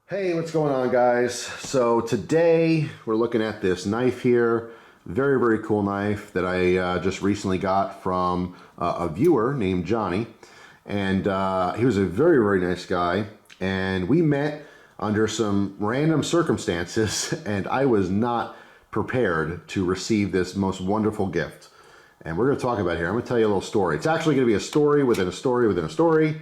Hey, what's going on, guys? So today we're looking at this knife here. Very, very cool knife that I just recently got from a viewer named Johnny. And he was a very, very nice guy. And we met under some random circumstances, and I was not prepared to receive this most wonderful gift. And we're going to talk about it here. I'm going to tell you a little story. It's actually going to be a story within a story within a story.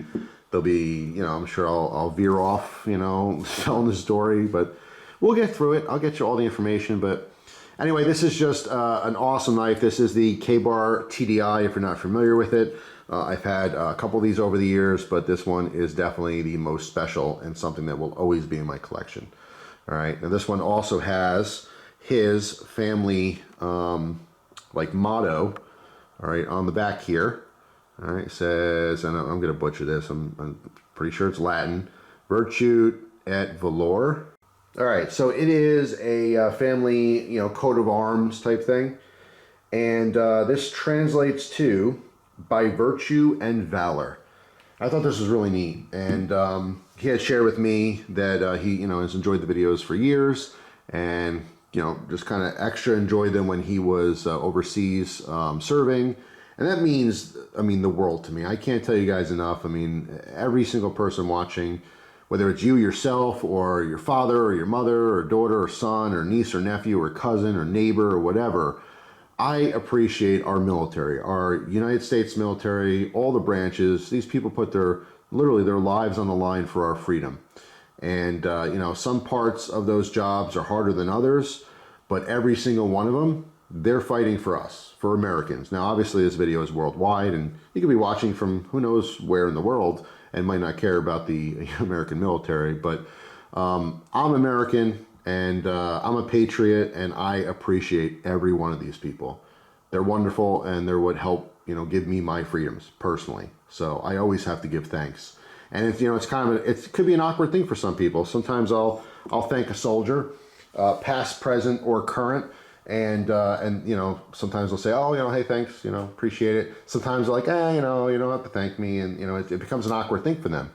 There'll be, I'm sure I'll veer off, telling the story, but we'll get through it. I'll get you all the information. But anyway, this is just an awesome knife. This is the KaBar TDI, if you're not familiar with it. I've had a couple of these over the years, but this one is definitely the most special and something that will always be in my collection. All right. Now this one also has his family motto, all right, on the back here. All right, it says, and I'm going to butcher this, I'm pretty sure it's Latin, Virtute et Valor. All right, so it is a family, coat of arms type thing. And this translates to by virtue and valor. I thought this was really neat. And he had shared with me that he, has enjoyed the videos for years and, just kind of extra enjoyed them when he was overseas serving. And that means, the world to me. I can't tell you guys enough. Every single person watching, whether it's you yourself or your father or your mother or daughter or son or niece or nephew or cousin or neighbor or whatever, I appreciate our military, our United States military, all the branches. These people put literally their lives on the line for our freedom. And, some parts of those jobs are harder than others, but every single one of them, they're fighting for us, for Americans. Now, obviously, this video is worldwide, and you could be watching from who knows where in the world and might not care about the American military. But I'm American, and I'm a patriot, and I appreciate every one of these people. They're wonderful, and they're what help give me my freedoms personally. So I always have to give thanks. And it's it's kind of it could be an awkward thing for some people. Sometimes I'll thank a soldier, past, present, or current. And sometimes they'll say, oh, hey, thanks, appreciate it. Sometimes they're like, you don't have to thank me. And, it becomes an awkward thing for them.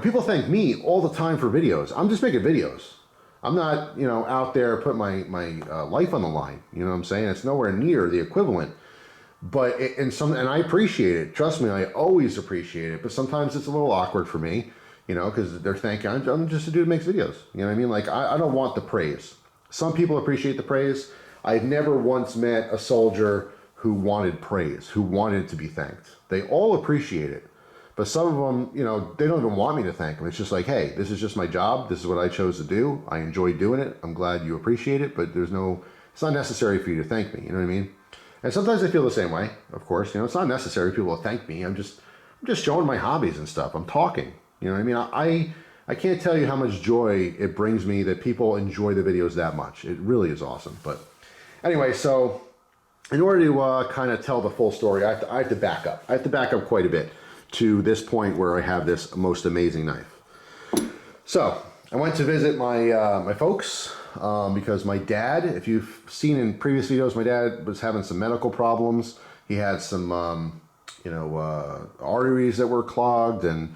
People thank me all the time for videos. I'm just making videos. I'm not, out there putting my life on the line. You know what I'm saying? It's nowhere near the equivalent. But, and I appreciate it. Trust me, I always appreciate it. But sometimes it's a little awkward for me, because they're thanking, I'm just a dude who makes videos. You know what I mean? Like, I don't want the praise. Some people appreciate the praise. I've never once met a soldier who wanted praise, who wanted to be thanked. They all appreciate it. But some of them, they don't even want me to thank them. It's just like, hey, this is just my job. This is what I chose to do. I enjoy doing it. I'm glad you appreciate it, but it's not necessary for you to thank me. You know what I mean? And sometimes I feel the same way, of course. It's not necessary for people to thank me. I'm just showing my hobbies and stuff. I'm talking. You know what I mean? I can't tell you how much joy it brings me that people enjoy the videos that much. It really is awesome. But anyway, so in order to kind of tell the full story, I have to back up. I have to back up quite a bit to this point where I have this most amazing knife. So I went to visit my folks because my dad, if you've seen in previous videos, my dad was having some medical problems. He had some, arteries that were clogged, and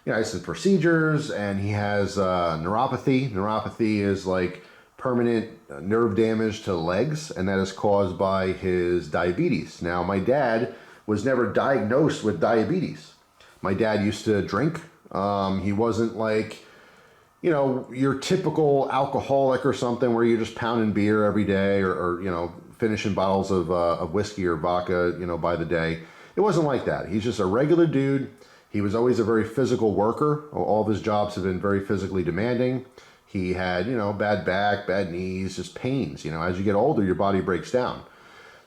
he had some procedures, and he has neuropathy. Neuropathy is like permanent nerve damage to the legs, and that is caused by his diabetes. Now, my dad was never diagnosed with diabetes. My dad used to drink. He wasn't like, your typical alcoholic or something where you're just pounding beer every day or finishing bottles of whiskey or vodka, by the day. It wasn't like that. He's just a regular dude. He was always a very physical worker. All of his jobs have been very physically demanding. He had, bad back, bad knees, just pains. As you get older, your body breaks down.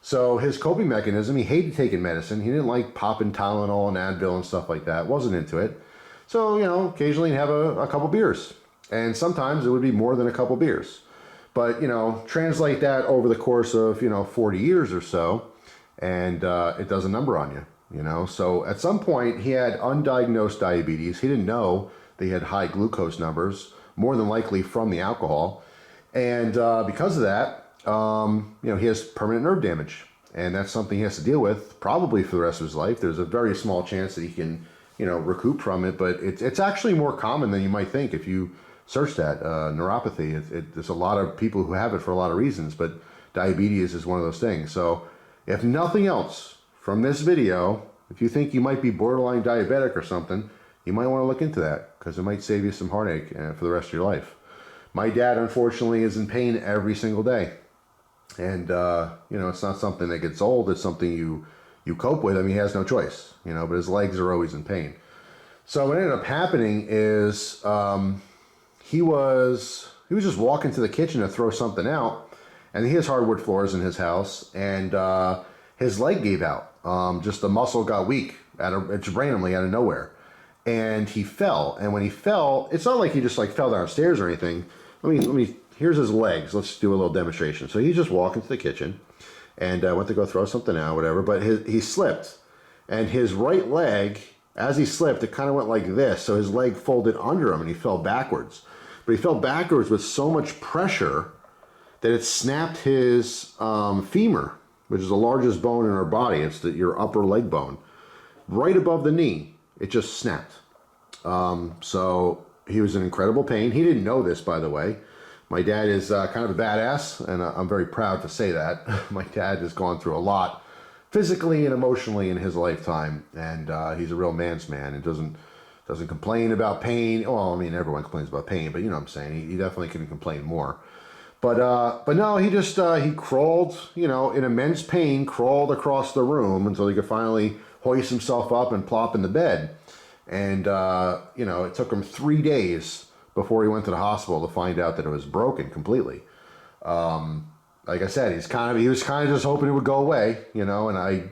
So his coping mechanism, he hated taking medicine. He didn't like popping Tylenol and Advil and stuff like that. Wasn't into it. So, occasionally he'd have a couple beers. And sometimes it would be more than a couple beers. But, translate that over the course of, 40 years or so, and it does a number on you, So at some point, he had undiagnosed diabetes. He didn't know that he had high glucose numbers, more than likely from the alcohol. And because of that, he has permanent nerve damage. And that's something he has to deal with probably for the rest of his life. There's a very small chance that he can, recoup from it. But it's actually more common than you might think if you search that, neuropathy. There's a lot of people who have it for a lot of reasons, but diabetes is one of those things. So if nothing else from this video, if you think you might be borderline diabetic or something, you might want to look into that, because it might save you some heartache for the rest of your life. My dad, unfortunately, is in pain every single day. And, you know, it's not something that gets old. It's something you cope with. I mean, he has no choice, you know, but his legs are always in pain. So what ended up happening is he was just walking to the kitchen to throw something out, and he has hardwood floors in his house, and his leg gave out. Just the muscle got weak it's randomly out of nowhere. And he fell. And when he fell, it's not like he just like fell downstairs or anything. Let me, here's his legs. Let's do a little demonstration. So he's just walking to the kitchen and went to go throw something out, whatever. But he slipped. And his right leg, as he slipped, it kind of went like this. So his leg folded under him and he fell backwards. But he fell backwards with so much pressure that it snapped his femur, which is the largest bone in our body. It's your upper leg bone. Right above the knee. It just snapped. So he was in incredible pain. He didn't know this, by the way. My dad is kind of a badass, and I'm very proud to say that. My dad has gone through a lot physically and emotionally in his lifetime, and he's a real man's man and doesn't complain about pain. Well, I mean, everyone complains about pain, but you know what I'm saying. He definitely can complain more. But no, he just he crawled, you know, in immense pain, crawled across the room until he could finally hoist himself up and plop in the bed. And, you know, it took him 3 days before he went to the hospital to find out that it was broken completely. Like I said, he was kind of just hoping it would go away, you know, and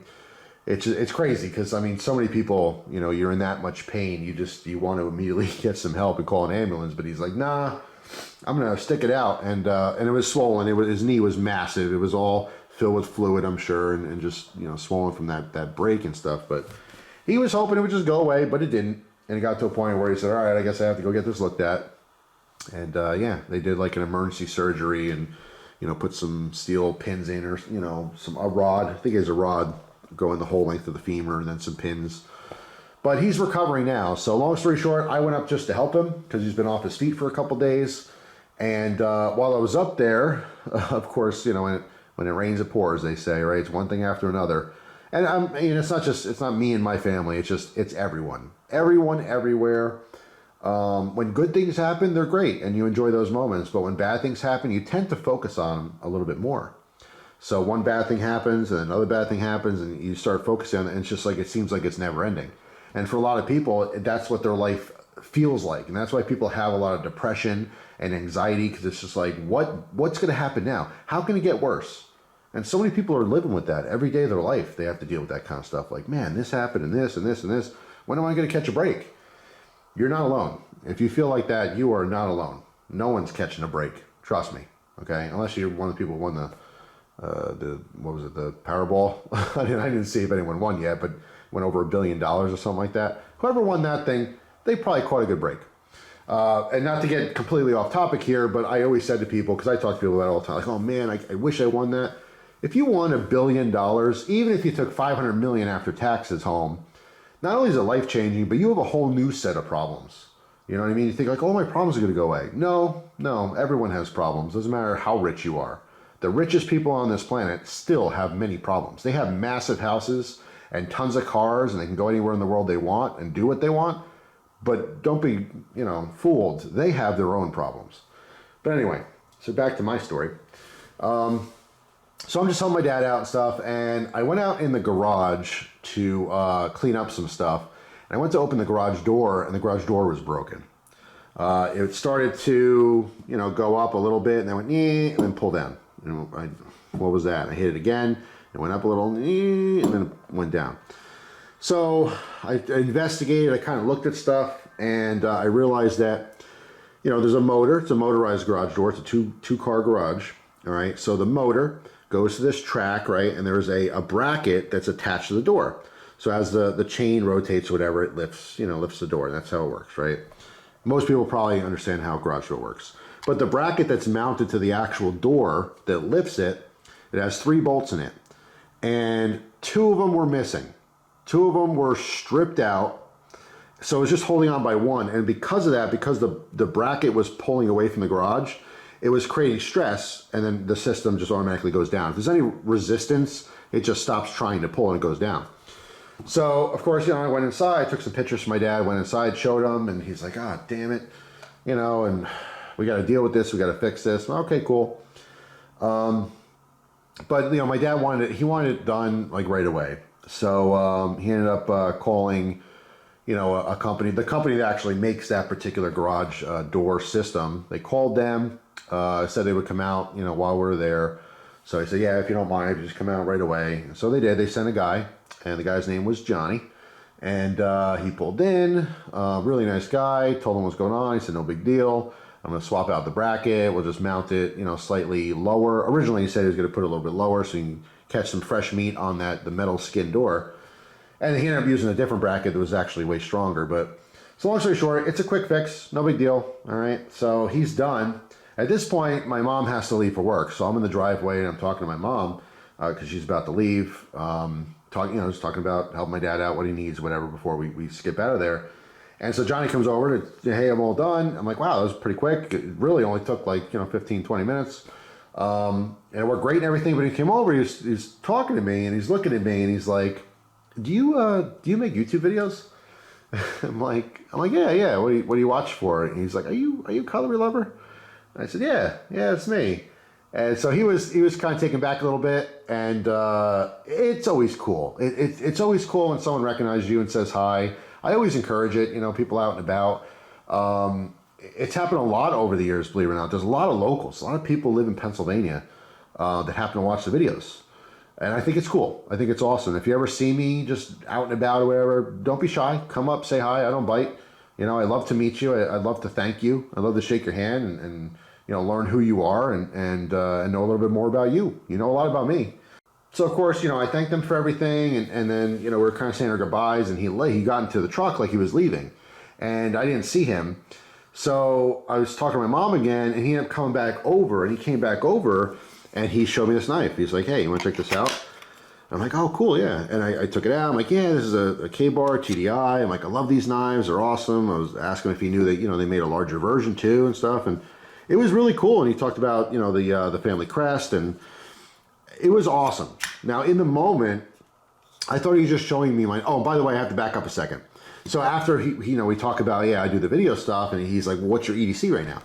it's crazy because, I mean, so many people, you know, you're in that much pain, you want to immediately get some help and call an ambulance, but he's like, nah, I'm going to stick it out. And it was swollen. His knee was massive. It was all filled with fluid, I'm sure, and just, you know, swollen from that break and stuff. But he was hoping it would just go away, but it didn't. And it got to a point where he said, all right, I guess I have to go get this looked at. And yeah, they did like an emergency surgery and, you know, put some steel pins in, or, you know, a rod. I think it was a rod going the whole length of the femur, and then some pins. But he's recovering now. So long story short, I went up just to help him because he's been off his feet for a couple days. And while I was up there, of course, you know, when it rains, it pours, they say, right? It's one thing after another. And I mean, it's not me and my family. It's everyone. Everyone, everywhere. When good things happen, they're great, and you enjoy those moments. But when bad things happen, you tend to focus on them a little bit more. So one bad thing happens, and another bad thing happens, and you start focusing on it, and it's just like, it seems like it's never ending. And for a lot of people, that's what their life feels like. And that's why people have a lot of depression and anxiety, because it's just like, what's going to happen now? How can it get worse? And so many people are living with that every day of their life. They have to deal with that kind of stuff. Like, man, this happened, and this, and this, and this. When am I going to catch a break? You're not alone. If you feel like that, you are not alone. No one's catching a break. Trust me. Okay? Unless you're one of the people who won the Powerball? I didn't see if anyone won yet, but went over $1 billion or something like that. Whoever won that thing, they probably caught a good break. And not to get completely off topic here, but I always said to people, because I talk to people about it all the time, like, oh man, I wish I won that. If you won $1 billion, even if you took $500 million after taxes home, not only is it life-changing, but you have a whole new set of problems. You know what I mean? You think like, oh, my problems are going to go away. No, everyone has problems. Doesn't matter how rich you are. The richest people on this planet still have many problems. They have massive houses and tons of cars, and they can go anywhere in the world they want and do what they want. But don't be, you know, fooled. They have their own problems. But anyway, so back to my story. So I'm just helping my dad out and stuff, and I went out in the garage to clean up some stuff. And I went to open the garage door, and the garage door was broken. It started to, you know, go up a little bit, and then went, and then pull down. You know, what was that? I hit it again. It went up a little, and then it went down. So I investigated. I kind of looked at stuff, and I realized that, you know, there's a motor. It's a motorized garage door. It's a two-car garage. All right. So the motor goes to this track, right? And there's a bracket that's attached to the door. So as the chain rotates or whatever, it lifts the door. That's how it works, right? Most people probably understand how a garage door works. But the bracket that's mounted to the actual door that lifts it, it has 3 bolts in it. And 2 of them were missing. 2 of them were stripped out. So it was just holding on by one. And because of that, because the bracket was pulling away from the garage, it was creating stress, and then the system just automatically goes down. If there's any resistance, it just stops trying to pull and it goes down. So, of course, you know, I went inside, took some pictures for my dad, went inside, showed him, and he's like, ah, damn it, you know, and we got to deal with this, we got to fix this. Okay, cool. But, you know, my dad wanted it done, like, right away. So he ended up calling, you know, a company, the company that actually makes that particular garage door system. They called them, said they would come out, you know, while we were there. So I said, yeah, if you don't mind, just come out right away. And so they did. They sent a guy, and the guy's name was Johnny. And he pulled in, really nice guy, told him what's going on. He said, no big deal. I'm going to swap out the bracket. We'll just mount it, you know, slightly lower. Originally, he said he was going to put it a little bit lower so you can catch some fresh meat on the metal skin door. And he ended up using a different bracket that was actually way stronger. But so long story short, it's a quick fix, no big deal. All right, so he's done. At this point, my mom has to leave for work, so I'm in the driveway and I'm talking to my mom because she's about to leave. Just talking about helping my dad out, what he needs, whatever, before we skip out of there. And so Johnny comes over to, hey, I'm all done. I'm like, wow, that was pretty quick. It really only took like 15, 20 minutes. And it worked great and everything. But he came over, he's talking to me and he's looking at me and he's like, do you make YouTube videos? I'm like, yeah. What do you watch for? And he's like, are you CUTLERYLOVER? And I said, yeah, it's me. And so he was kind of taken back a little bit, and it's always cool. It's always cool when someone recognizes you and says hi. I always encourage it, you know, people out and about. It's happened a lot over the years, believe it or not. There's a lot of locals, a lot of people live in Pennsylvania that happen to watch the videos. And I think it's cool. I think it's awesome. If you ever see me just out and about or whatever, don't be shy. Come up, say hi. I don't bite. You know, I love to meet you. I'd love to thank you. I love to shake your hand and you know, learn who you are and know a little bit more about you. You know a lot about me. So, of course, you know, I thanked them for everything. And then, you know, we were kind of saying our goodbyes. And he got into the truck like he was leaving. And I didn't see him. So I was talking to my mom again. And he ended up coming back over. And he came back over. And he showed me this knife. He's like, hey, you want to check this out? I'm like, oh, cool, yeah. And I took it out. I'm like, yeah, this is a KaBar TDI. I'm like, I love these knives. They're awesome. I was asking him if he knew that, you know, they made a larger version too and stuff. And it was really cool. And he talked about, you know, the family crest. And it was awesome. Now, in the moment, I thought he was just showing me my, oh, by the way, I have to back up a second. So after, we talk about, yeah, I do the video stuff. And he's like, well, what's your EDC right now?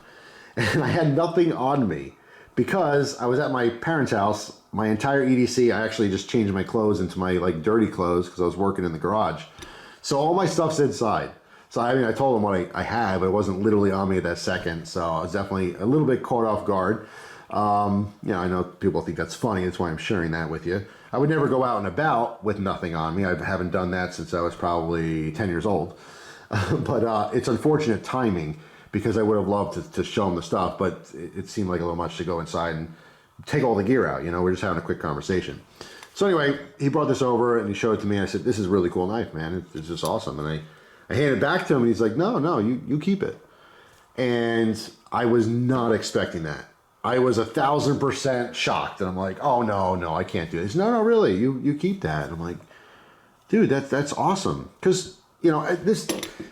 And I had nothing on me. Because I was at my parents' house, my entire EDC, I actually just changed my clothes into my like dirty clothes because I was working in the garage. So all my stuff's inside. So I mean, I told them what I had, but it wasn't literally on me at that second. So I was definitely a little bit caught off guard. You know, I know people think that's funny. That's why I'm sharing that with you. I would never go out and about with nothing on me. I haven't done that since I was probably 10 years old. But it's unfortunate timing. Because I would have loved to show him the stuff, but it seemed like a little much to go inside and take all the gear out. You know, we're just having a quick conversation. So anyway, he brought this over and he showed it to me. And I said, this is a really cool knife, man. It's just awesome. And I handed it back to him and he's like, no, you keep it. And I was not expecting that. I was 1,000% shocked. And I'm like, oh, no, I can't do this. No, really, you keep that. And I'm like, dude, that's awesome. Because, you know,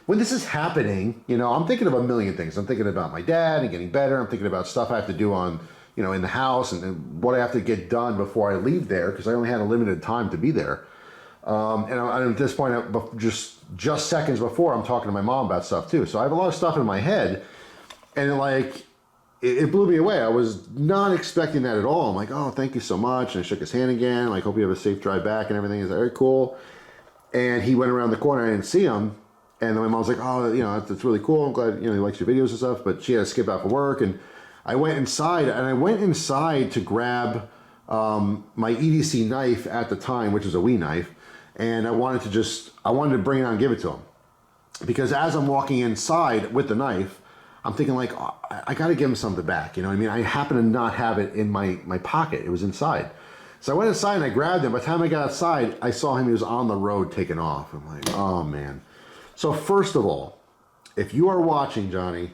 when this is happening, you know, I'm thinking of a million things. I'm thinking about my dad and getting better. I'm thinking about stuff I have to do on, you know, in the house and what I have to get done before I leave there because I only had a limited time to be there. And at this point, just seconds before, I'm talking to my mom about stuff too. So I have a lot of stuff in my head, and it blew me away. I was not expecting that at all. I'm like, oh, thank you so much. And I shook his hand again. Like, hope you have a safe drive back and everything. He's like, very cool. And he went around the corner. I didn't see him. And then my mom's like, oh, you know, that's really cool. I'm glad, you know, he likes your videos and stuff. But she had to skip out for work. And I went inside. And I went inside to grab my EDC knife at the time, which is a Wee knife. And I wanted to bring it out and give it to him. Because as I'm walking inside with the knife, I'm thinking like, oh, I got to give him something back. You know what I mean? I happen to not have it in my pocket. It was inside. So I went inside and I grabbed him. By the time I got outside, I saw him. He was on the road taking off. I'm like, oh, man. So first of all, if you are watching, Johnny,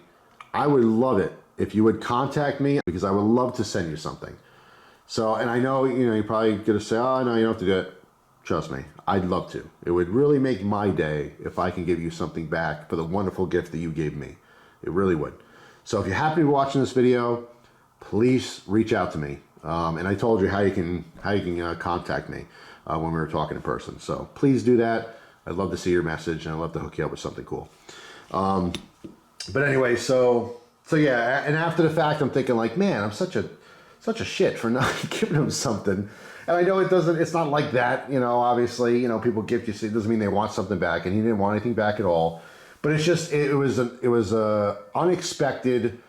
I would love it if you would contact me because I would love to send you something. So, and I know, you know, you're probably going to say, oh, no, you don't have to do it. Trust me, I'd love to. It would really make my day if I can give you something back for the wonderful gift that you gave me. It really would. So if you're happy to be watching this video, please reach out to me. And I told you how you can contact me when we were talking in person. So please do that. I'd love to see your message, and I'd love to hook you up with something cool. But anyway, so yeah, and after the fact, I'm thinking like, man, I'm such a shit for not giving him something. And I know it's not like that, you know, obviously, you know, people gift you, it doesn't mean they want something back, and he didn't want anything back at all. But it's just, it was a unexpected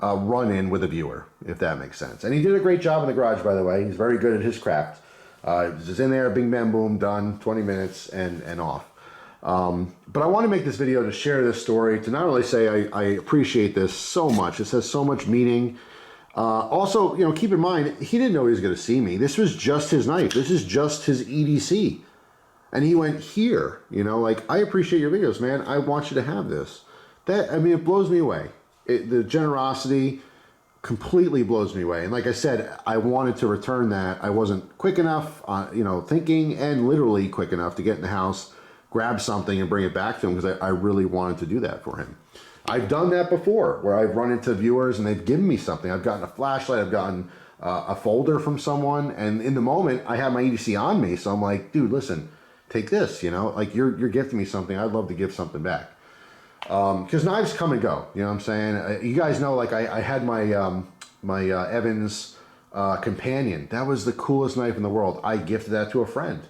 run-in with a viewer, if that makes sense. And he did a great job in the garage, by the way. He's very good at his craft. He was just in there, bing, bam, boom, done, 20 minutes, and off. But I want to make this video to share this story, to not only say I appreciate this so much, this has so much meaning. Also, you know, keep in mind, he didn't know he was going to see me. This was just his knife. This is just his EDC. And he went here, you know, like, I appreciate your videos, man. I want you to have this. That, I mean, it blows me away. The generosity completely blows me away. And like I said, I wanted to return that. I wasn't quick enough, you know, thinking and literally quick enough to get in the house, grab something and bring it back to him, because I really wanted to do that for him. I've done that before, where I've run into viewers and they've given me something. I've gotten a flashlight, I've gotten a folder from someone, and in the moment, I have my EDC on me, so I'm like, dude, listen, take this, you know, like you're gifting me something, I'd love to give something back. Because knives come and go, you know what I'm saying? You guys know, like, I had my my Evans Companion. That was the coolest knife in the world. I gifted that to a friend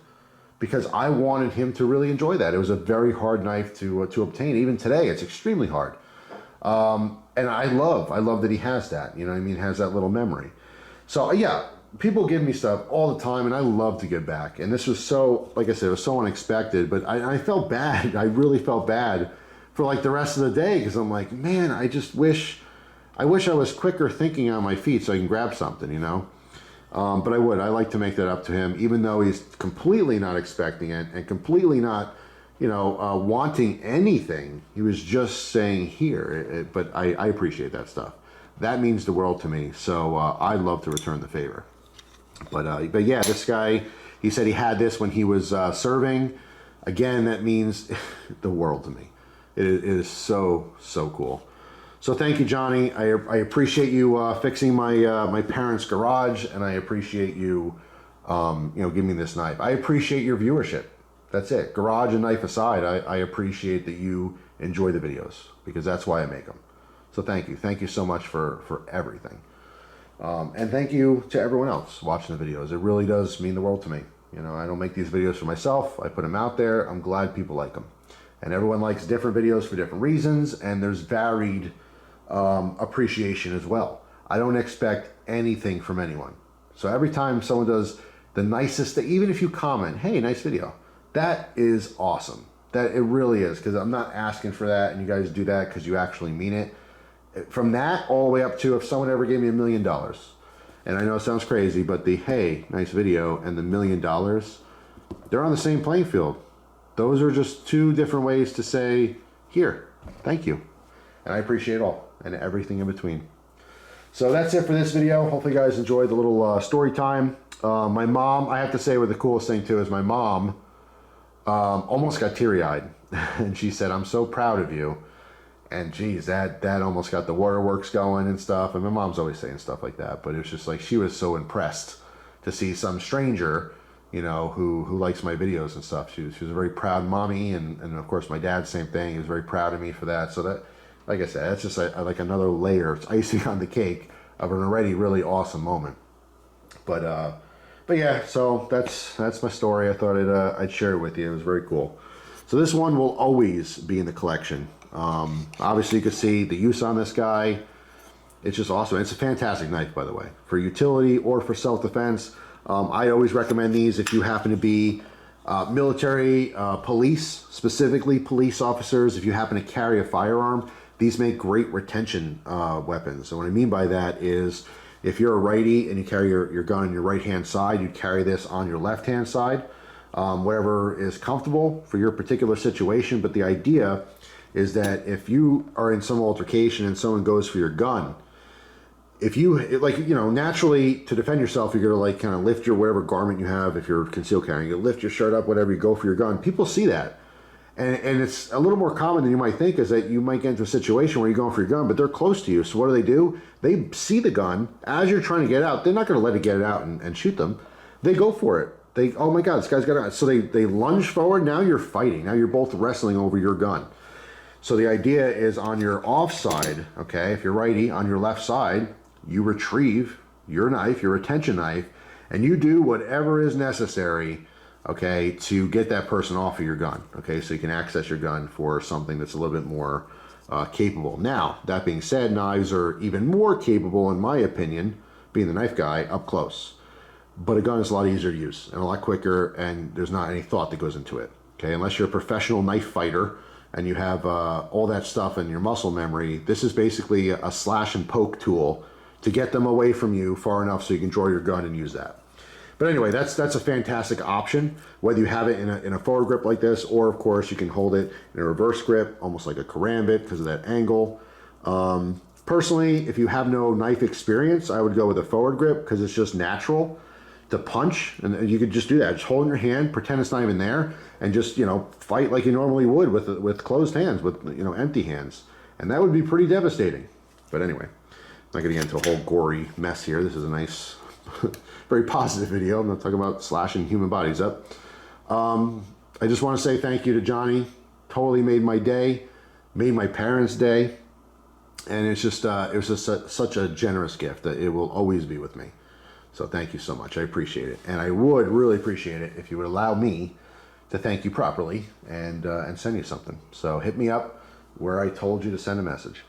because I wanted him to really enjoy that. It was a very hard knife to obtain. Even today, it's extremely hard. And I love that he has that, you know what I mean, has that little memory. So yeah, people give me stuff all the time, and I love to give back. And this was so, like I said, it was so unexpected, but I felt bad. I really felt bad for like the rest of the day, because I'm like, man, I wish I was quicker thinking on my feet so I can grab something, you know. But I like to make that up to him, even though he's completely not expecting it and completely not, you know, wanting anything. He was just saying here, but I appreciate that stuff. That means the world to me. So I love to return the favor. But yeah, this guy, he said he had this when he was serving. Again, that means the world to me. It is so cool. So thank you, Johnny. I appreciate you fixing my my parents' garage, and I appreciate you, you know, giving me this knife. I appreciate your viewership. That's it. Garage and knife aside, I appreciate that you enjoy the videos, because that's why I make them. So thank you. Thank you so much for everything. And thank you to everyone else watching the videos. It really does mean the world to me. You know, I don't make these videos for myself. I put them out there. I'm glad people like them. And everyone likes different videos for different reasons, and there's varied appreciation as well. I don't expect anything from anyone. So every time someone does the nicest thing, even if you comment, hey, nice video, that is awesome. That it really is, because I'm not asking for that, and you guys do that because you actually mean it. From that all the way up to if someone ever gave me $1 million, and I know it sounds crazy, but the hey, nice video and the $1 million, they're on the same playing field. Those are just two different ways to say, here, thank you. And I appreciate it all, and everything in between. So that's it for this video. Hopefully you guys enjoyed the little story time. My mom, I have to say, what the coolest thing too is my mom almost got teary-eyed. And she said, I'm so proud of you. And geez, that almost got the waterworks going and stuff. And my mom's always saying stuff like that. But it was just like, she was so impressed to see some stranger, you know, who likes my videos and stuff. She was a very proud mommy, and of course my dad, same thing. He was very proud of me for that. So that, like I said, that's just like another layer. It's icing on the cake of an already really awesome moment. But yeah, so that's my story. I thought I'd share it with you. It was very cool. So this one will always be in the collection. Obviously you can see the use on this guy. It's just awesome. It's a fantastic knife, by the way, for utility or for self-defense. I always recommend these if you happen to be military, police, specifically police officers. If you happen to carry a firearm, these make great retention weapons. So what I mean by that is, if you're a righty and you carry your gun on your right-hand side, you carry this on your left-hand side, whatever is comfortable for your particular situation. But the idea is that if you are in some altercation and someone goes for your gun, if you, like, you know, naturally to defend yourself, you're gonna like kind of lift your whatever garment you have. If you're concealed carrying, you lift your shirt up, whatever, you go for your gun. People see that. And it's a little more common than you might think, is that you might get into a situation where you're going for your gun, but they're close to you. So what do? They see the gun as you're trying to get out. They're not going to let it get it out and shoot them. They go for it. They, oh my God, this guy's got it. So they lunge forward. Now you're fighting. Now you're both wrestling over your gun. So the idea is on your off side, okay, if you're righty, on your left side, you retrieve your knife, your retention knife, and you do whatever is necessary, okay, to get that person off of your gun, okay, so you can access your gun for something that's a little bit more capable. Now, that being said, knives are even more capable, in my opinion, being the knife guy, up close. But a gun is a lot easier to use and a lot quicker, and there's not any thought that goes into it, okay, unless you're a professional knife fighter and you have all that stuff in your muscle memory. This is basically a slash and poke tool to get them away from you far enough so you can draw your gun and use that. But anyway, that's a fantastic option, whether you have it in a forward grip like this, or of course you can hold it in a reverse grip, almost like a karambit because of that angle. Personally, if you have no knife experience, I would go with a forward grip because it's just natural to punch, and you could just do that. Just hold in your hand, pretend it's not even there, and just, you know, fight like you normally would with closed hands, with, you know, empty hands, and that would be pretty devastating. But anyway, I'm not going to get into a whole gory mess here. This is a nice, very positive video. I'm not talking about slashing human bodies up. I just want to say thank you to Johnny. Totally made my day, made my parents' day, and it's just it was just such a generous gift that it will always be with me. So thank you so much. I appreciate it, and I would really appreciate it if you would allow me to thank you properly and send you something. So hit me up where I told you to send a message.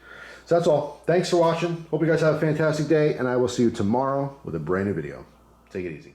So that's all. Thanks for watching. Hope you guys have a fantastic day, and I will see you tomorrow with a brand new video. Take it easy.